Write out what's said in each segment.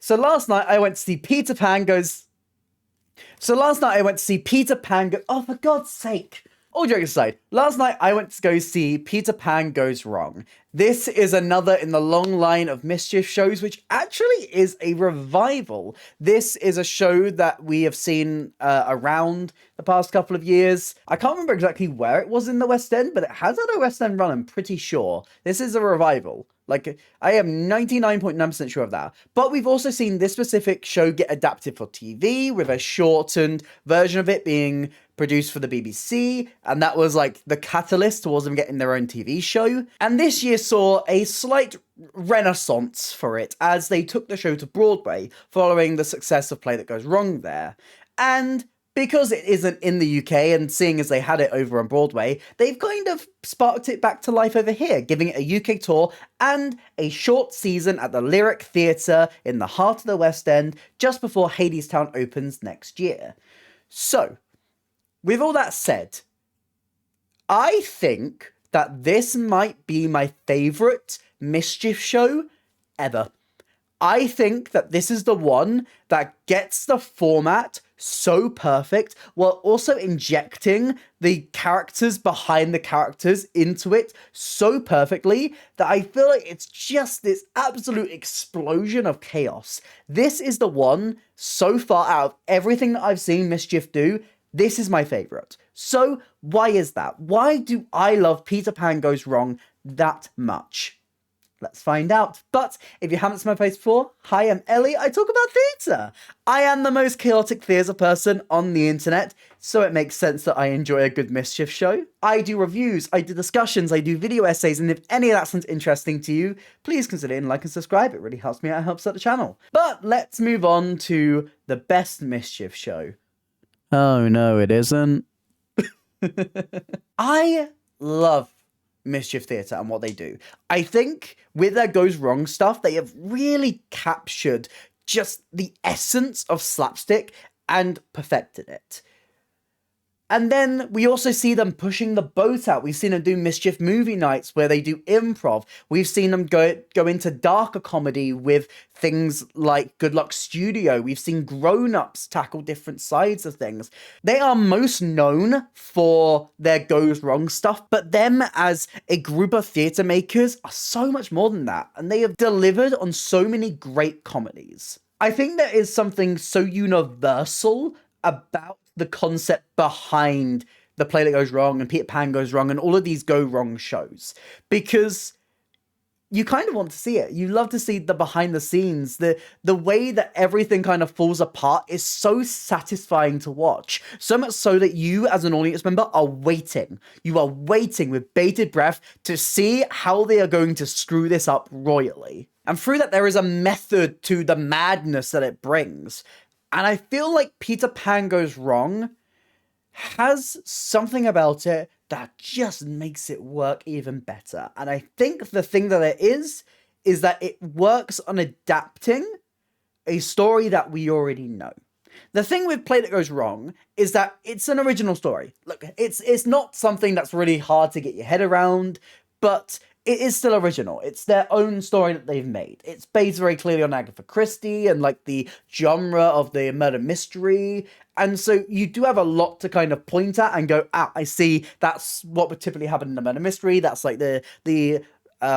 So last night I went to see Peter Pan goes... Oh, for God's sake. All jokes aside, last night I went to go see Peter Pan Goes Wrong. This is another in the long line of Mischief shows, which actually is a revival. This is a show that we have seen around the past couple of years. I can't remember exactly where it was in the West End, but it has had a West End run, I'm pretty sure. This is a revival. Like, I am 99.9% sure of that. But we've also seen this specific show get adapted for TV, with a shortened version of it being produced for the BBC, and that was like the catalyst towards them getting their own TV show. And this year saw a slight renaissance for it, as they took the show to Broadway, following the success of Play That Goes Wrong there. And because it isn't in the UK, and seeing as they had it over on Broadway, they've kind of sparked it back to life over here, giving it a UK tour and a short season at the Lyric Theatre in the heart of the West End, just before Hadestown opens next year. So, with all that said, I think that this might be my favourite Mischief show ever. I think that this is the one that gets the format so perfect, while also injecting the characters behind the characters into it so perfectly, that I feel like it's just this absolute explosion of chaos. This is the one, so far, out of everything that I've seen Mischief do, this is my favourite. So, why is that? Why do I love Peter Pan Goes Wrong that much? Let's find out. But if you haven't seen my face before, hi, I'm Ellie. I talk about theatre. I am the most chaotic theatre person on the internet, so it makes sense that I enjoy a good Mischief show. I do reviews, I do discussions, I do video essays, and if any of that sounds interesting to you, please consider hitting like and subscribe. It really helps me out, it helps out the channel. But let's move on to the best Mischief show. Oh no, it isn't. I love Mischief Theatre and what they do. I think with their Goes Wrong stuff, they have really captured just the essence of slapstick and perfected it. And then we also see them pushing the boat out. We've seen them do Mischief movie nights where they do improv. We've seen them go into darker comedy with things like Good Luck Studio. We've seen grown-ups tackle different sides of things. They are most known for their Goes Wrong stuff, but them as a group of theatre makers are so much more than that. And they have delivered on so many great comedies. I think there is something so universal about the concept behind the Play That Goes Wrong and Peter Pan Goes Wrong and all of these Go Wrong shows, because you kind of want to see it. You love to see the behind the scenes. The way that everything kind of falls apart is so satisfying to watch. So much so that you, as an audience member, are waiting. You are waiting with bated breath to see how they are going to screw this up royally. And through that, there is a method to the madness that it brings. And I feel like Peter Pan Goes Wrong has something about it that just makes it work even better. And I think the thing that it is that it works on adapting a story that we already know. The thing with Play That Goes Wrong is that it's an original story. Look, it's not something that's really hard to get your head around, but it is still original. It's their own story that they've made. It's based very clearly on Agatha Christie and like the genre of the murder mystery. And so you do have a lot to kind of point at and go, I see that's what would typically happen in a murder mystery. That's like the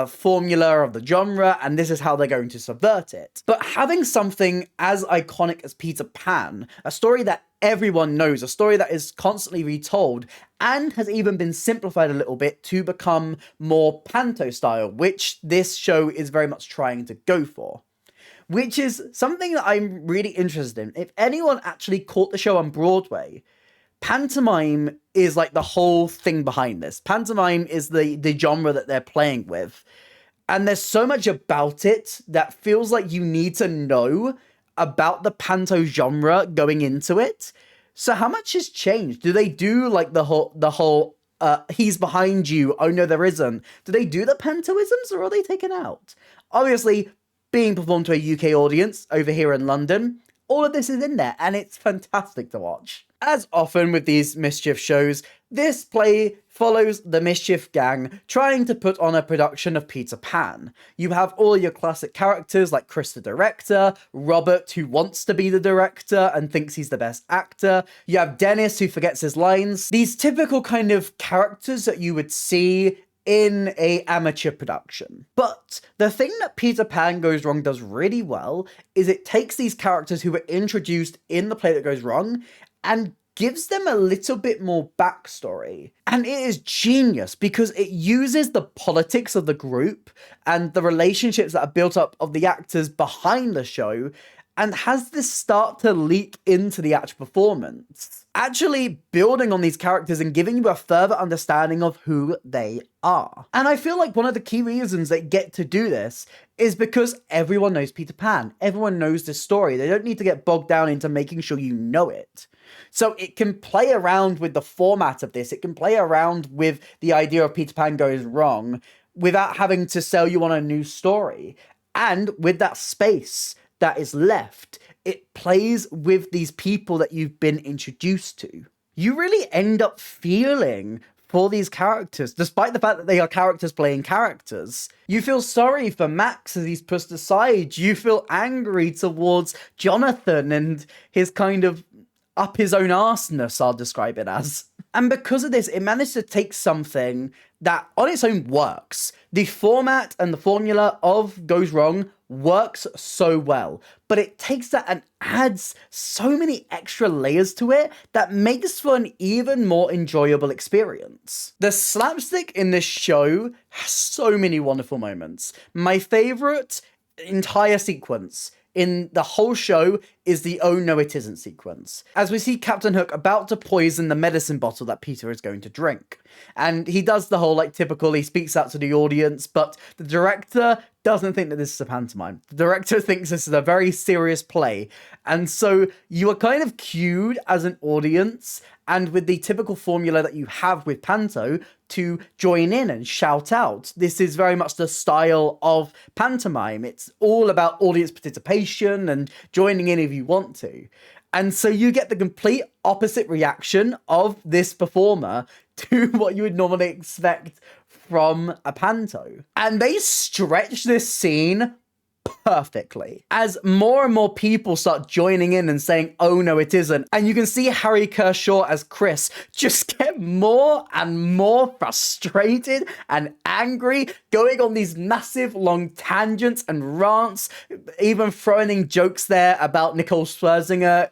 formula of the genre, and this is how they're going to subvert it. But having something as iconic as Peter Pan, a story that everyone knows, a story that is constantly retold, and has even been simplified a little bit to become more panto style, which this show is very much trying to go for. Which is something that I'm really interested in. If anyone actually caught the show on Broadway, pantomime is like the whole thing behind this. Pantomime is the genre that they're playing with. And there's so much about it that feels like you need to know about the panto genre going into it. So how much has changed? Do they do like the whole he's behind you, oh no there isn't? Do they do the pantoisms or are they taken out? Obviously, being performed to a UK audience over here in London, all of this is in there and it's fantastic to watch. As often with these Mischief shows, this play follows the Mischief gang trying to put on a production of Peter Pan. You have all your classic characters like Chris the director, Robert who wants to be the director and thinks he's the best actor, you have Dennis who forgets his lines, these typical kind of characters that you would see in a amateur production. But the thing that Peter Pan Goes Wrong does really well is it takes these characters who were introduced in The Play That Goes Wrong and gives them a little bit more backstory. And it is genius because it uses the politics of the group and the relationships that are built up of the actors behind the show and has this start to leak into the actual performance, actually building on these characters and giving you a further understanding of who they are. And I feel like one of the key reasons they get to do this is because everyone knows Peter Pan. Everyone knows this story. They don't need to get bogged down into making sure you know it. So it can play around with the format of this. It can play around with the idea of Peter Pan Goes Wrong without having to sell you on a new story. And with that space that is left, it plays with these people that you've been introduced to. You really end up feeling for these characters, despite the fact that they are characters playing characters. You feel sorry for Max as he's pushed aside. You feel angry towards Jonathan and his kind of up his own arseness, I'll describe it as. And because of this, it managed to take something that on its own works. The format and the formula of Goes Wrong works so well, but it takes that and adds so many extra layers to it that makes for an even more enjoyable experience. The slapstick in this show has so many wonderful moments. My favorite entire sequence in the whole show is the "Oh no it isn't" sequence, as we see Captain Hook about to poison the medicine bottle that Peter is going to drink. And he does the whole typical, he speaks out to the audience, but the director doesn't think that this is a pantomime. The director thinks this is a very serious play. And so you are kind of cued as an audience, and with the typical formula that you have with panto, to join in and shout out. This is very much the style of pantomime. It's all about audience participation and joining in if you want to. And so you get the complete opposite reaction of this performer to what you would normally expect from a panto. And they stretch this scene perfectly as more and more people start joining in and saying, "Oh no it isn't," and you can see Harry Kershaw as Chris just get more and more frustrated and angry, going on these massive long tangents and rants, even throwing in jokes there about Nicole Scherzinger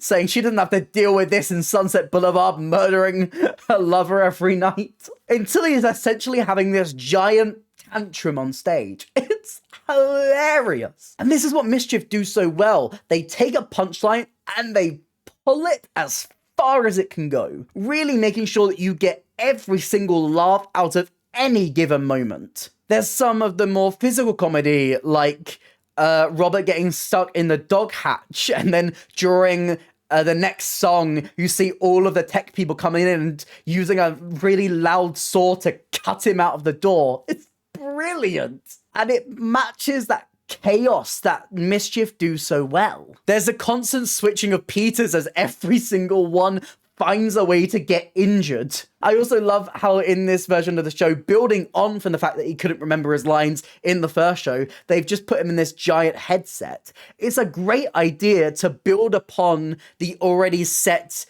saying she doesn't have to deal with this in Sunset Boulevard, murdering her lover every night, until he's essentially having this giant tantrum on stage. It's hilarious. And this is what Mischief do so well. They take a punchline and they pull it as far as it can go, really making sure that you get every single laugh out of any given moment. There's some of the more physical comedy, like Robert getting stuck in the dog hatch, and then during the next song, you see all of the tech people coming in and using a really loud saw to cut him out of the door. It's brilliant. And it matches that chaos that Mischief do so well. There's a constant switching of Peters as every single one finds a way to get injured. I also love how in this version of the show, building on from the fact that he couldn't remember his lines in the first show, they've just put him in this giant headset. It's a great idea to build upon the already set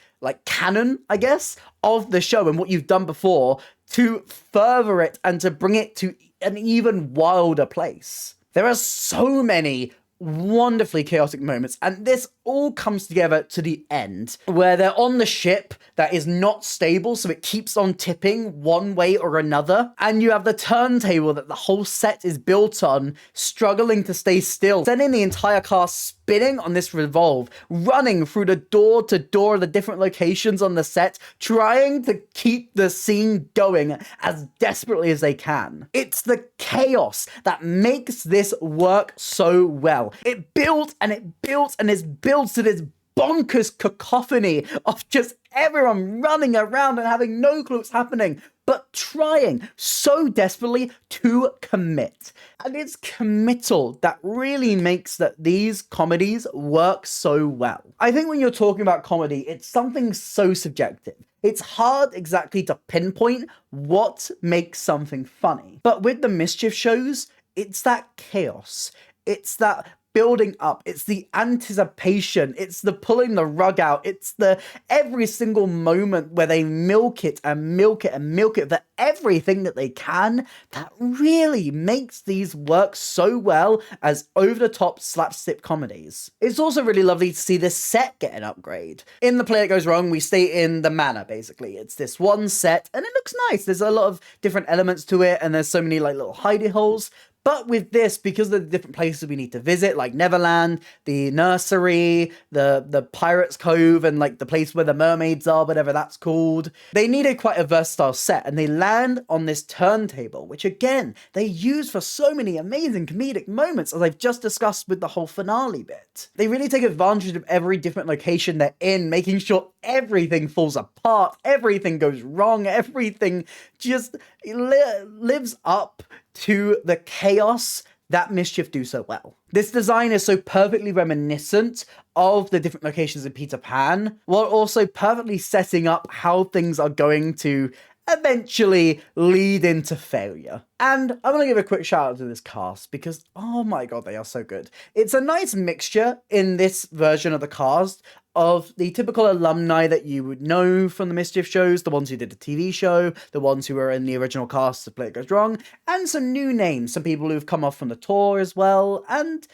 canon, I guess, of the show and what you've done before to further it and to bring it to an even wilder place. There are so many wonderfully chaotic moments, and this all comes together to the end, where they're on the ship that is not stable, so it keeps on tipping one way or another, and you have the turntable that the whole set is built on struggling to stay still, sending the entire cast spinning on this revolve, running through the door to door of the different locations on the set, trying to keep the scene going as desperately as they can. It's the chaos that makes this work so well. It builds and it builds and it builds to this bonkers cacophony of just everyone running around and having no clue what's happening, but trying so desperately to commit. And it's committal that really makes that these comedies work so well. I think when you're talking about comedy, it's something so subjective. It's hard exactly to pinpoint what makes something funny. But with the Mischief shows, it's that chaos. It's that building up, it's the anticipation, it's the pulling the rug out, it's the every single moment where they milk it and milk it and milk it for everything that they can, that really makes these work so well as over-the-top slapstick comedies. It's also really lovely to see this set get an upgrade. In The Play That Goes Wrong, we stay in the manor, basically. It's this one set, and it looks nice. There's a lot of different elements to it, and there's so many like little hidey holes. But with this, because of the different places we need to visit, like Neverland, the nursery, the Pirates Cove, and like the place where the mermaids are, whatever that's called, they needed quite a versatile set, and they land on this turntable, which again, they use for so many amazing comedic moments, as I've just discussed with the whole finale bit. They really take advantage of every different location they're in, making sure everything falls apart, everything goes wrong, everything just lives up to the chaos that Mischief do so well. This design is so perfectly reminiscent of the different locations in Peter Pan, while also perfectly setting up how things are going to eventually lead into failure. And I want to give a quick shout out to this cast because, oh my god, they are so good. It's a nice mixture in this version of the cast of the typical alumni that you would know from the Mischief shows, the ones who did the TV show, the ones who were in the original cast of Play It Goes Wrong, and some new names, some people who've come off from the tour as well, and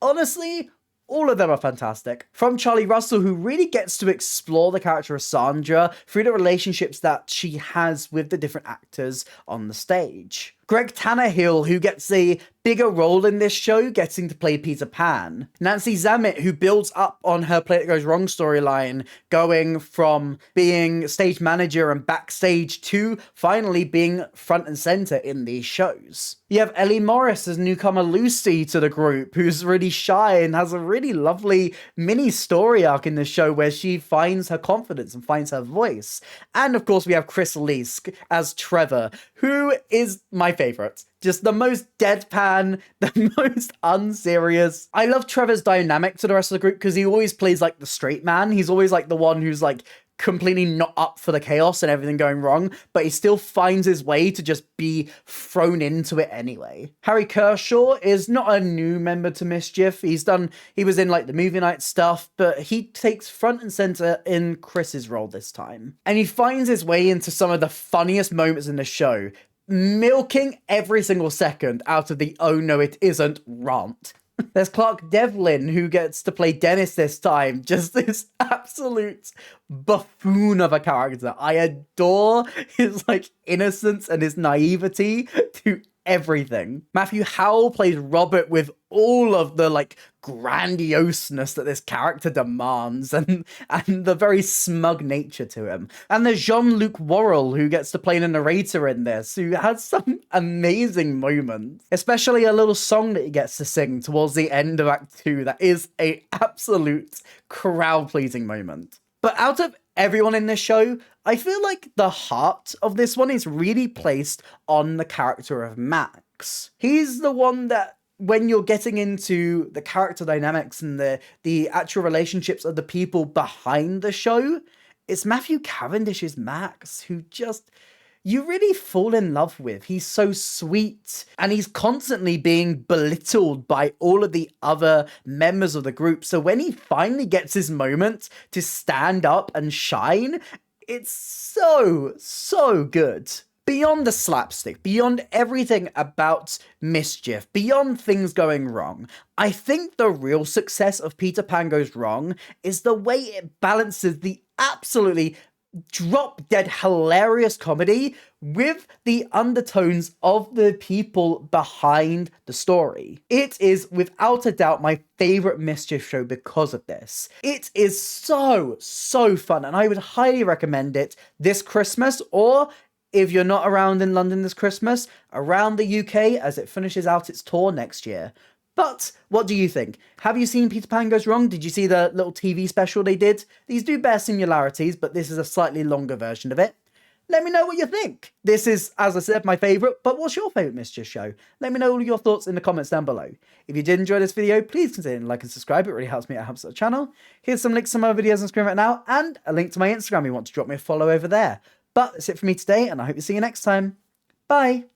honestly, all of them are fantastic. From Charlie Russell, who really gets to explore the character of Sandra through the relationships that she has with the different actors on the stage. Greg Tannehill, who gets a bigger role in this show, getting to play Peter Pan. Nancy Zammit, who builds up on her Play It Goes Wrong storyline, going from being stage manager and backstage to finally being front and center in these shows. You have Ellie Morris as newcomer Lucy to the group, who's really shy and has a really lovely mini story arc in the show where she finds her confidence and finds her voice. And of course we have Chris Leask as Trevor, who is my favorite. Just the most deadpan, the most unserious. I love Trevor's dynamic to the rest of the group because he always plays like the straight man. He's always like the one who's like completely not up for the chaos and everything going wrong, but he still finds his way to just be thrown into it anyway. Harry Kershaw is not a new member to Mischief. He was in like the movie night stuff, but he takes front and center in Chris's role this time. And he finds his way into some of the funniest moments in the show, milking every single second out of the "oh no it isn't" rant. There's Clark Devlin, who gets to play Dennis this time, just this absolute buffoon of a character. I adore his like innocence and his naivety to everything. Matthew Howell plays Robert with all of the like grandioseness that this character demands and the very smug nature to him. And there's Jean-Luc Worrell, who gets to play the narrator in this, who has some amazing moments, especially a little song that he gets to sing towards the end of Act 2 that is a absolute crowd-pleasing moment. But out of everyone in this show, I feel like the heart of this one is really placed on the character of Max. He's the one that, when you're getting into the character dynamics and the actual relationships of the people behind the show, it's Matthew Cavendish's Max who just, you really fall in love with. He's so sweet, and he's constantly being belittled by all of the other members of the group. So when he finally gets his moment to stand up and shine, it's so good. Beyond the slapstick, beyond everything about Mischief, beyond things going wrong, I think the real success of Peter Pan Goes Wrong is the way it balances the absolutely drop-dead hilarious comedy with the undertones of the people behind the story. It is without a doubt my favorite Mischief show because of this. It is so fun, and I would highly recommend it this Christmas, or if you're not around in London this Christmas, around the UK as it finishes out its tour next year. But what do you think? Have you seen Peter Pan Goes Wrong? Did you see the little TV special they did? These do bear similarities, but this is a slightly longer version of it. Let me know what you think. This is, as I said, my favourite, but what's your favourite Mischief show? Let me know all your thoughts in the comments down below. If you did enjoy this video, please consider like and subscribe. It really helps me, it helps the channel. Here's some links to my videos on screen right now, and a link to my Instagram if you want to drop me a follow over there. But that's it for me today, and I hope to see you next time. Bye!